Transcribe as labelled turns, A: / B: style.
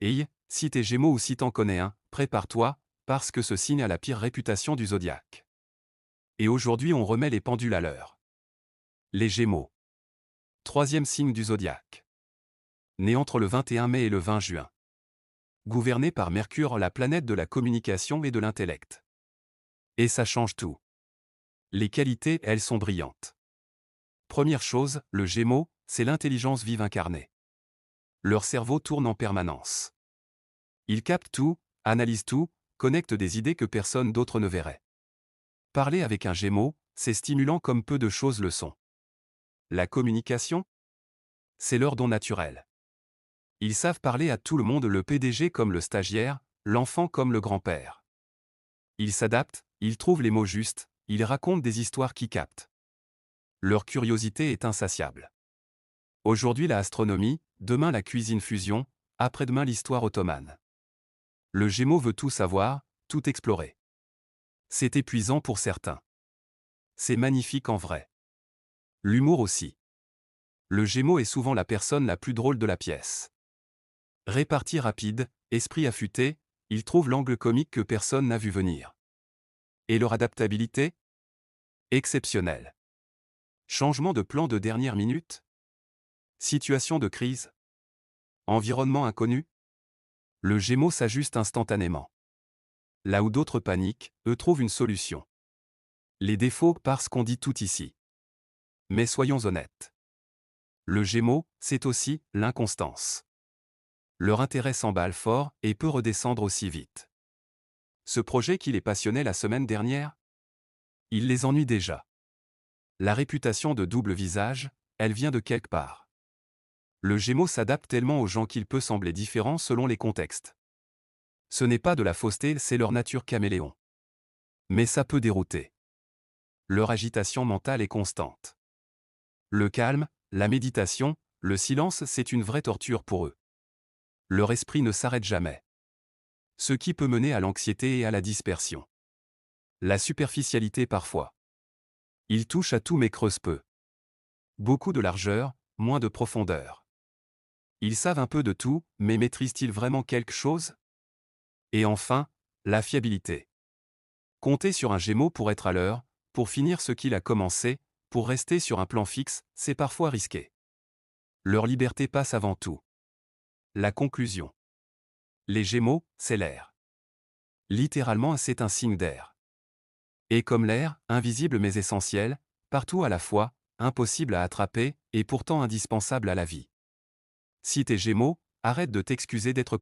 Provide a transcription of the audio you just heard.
A: Et si t'es Gémeaux ou si t'en connais un, prépare-toi, parce que ce signe a la pire réputation du zodiaque. Et aujourd'hui on remet les pendules à l'heure. Les Gémeaux. Troisième signe du zodiaque. Né entre le 21 mai et le 20 juin. Gouverné par Mercure, la planète de la communication et de l'intellect. Et ça change tout. Les qualités, elles sont brillantes. Première chose, le Gémeaux, c'est l'intelligence vive incarnée. Leur cerveau tourne en permanence. Ils captent tout, analysent tout, connectent des idées que personne d'autre ne verrait. Parler avec un Gémeaux, c'est stimulant comme peu de choses le sont. La communication, c'est leur don naturel. Ils savent parler à tout le monde, le PDG comme le stagiaire, l'enfant comme le grand-père. Ils s'adaptent, ils trouvent les mots justes, ils racontent des histoires qui captent. Leur curiosité est insatiable. Aujourd'hui la astronomie, demain la cuisine fusion, après-demain l'histoire ottomane. Le Gémeaux veut tout savoir, tout explorer. C'est épuisant pour certains. C'est magnifique en vrai. L'humour aussi. Le Gémeaux est souvent la personne la plus drôle de la pièce. Répartie rapide, esprit affûté, ils trouvent l'angle comique que personne n'a vu venir. Et leur adaptabilité? Exceptionnelle. Changement de plan de dernière minute? Situation de crise? Environnement inconnu? Le Gémeaux s'ajuste instantanément. Là où d'autres paniquent, eux trouvent une solution. Les défauts parce qu'on dit tout ici. Mais soyons honnêtes. Le Gémeaux, c'est aussi l'inconstance. Leur intérêt s'emballe fort et peut redescendre aussi vite. Ce projet qui les passionnait la semaine dernière? Il les ennuie déjà. La réputation de double visage, elle vient de quelque part. Le Gémeaux s'adapte tellement aux gens qu'il peut sembler différent selon les contextes. Ce n'est pas de la fausseté, c'est leur nature caméléon. Mais ça peut dérouter. Leur agitation mentale est constante. Le calme, la méditation, le silence, c'est une vraie torture pour eux. Leur esprit ne s'arrête jamais. Ce qui peut mener à l'anxiété et à la dispersion. La superficialité parfois. Ils touchent à tout mais creusent peu. Beaucoup de largeur, moins de profondeur. Ils savent un peu de tout, mais maîtrisent-ils vraiment quelque chose? Et enfin, la fiabilité. Compter sur un Gémeaux pour être à l'heure, pour finir ce qu'il a commencé, pour rester sur un plan fixe, c'est parfois risqué. Leur liberté passe avant tout. La conclusion. Les Gémeaux, c'est l'air. Littéralement, c'est un signe d'air. Et comme l'air, invisible mais essentiel, partout à la fois, impossible à attraper, et pourtant indispensable à la vie. Si t'es Gémeaux, arrête de t'excuser d'être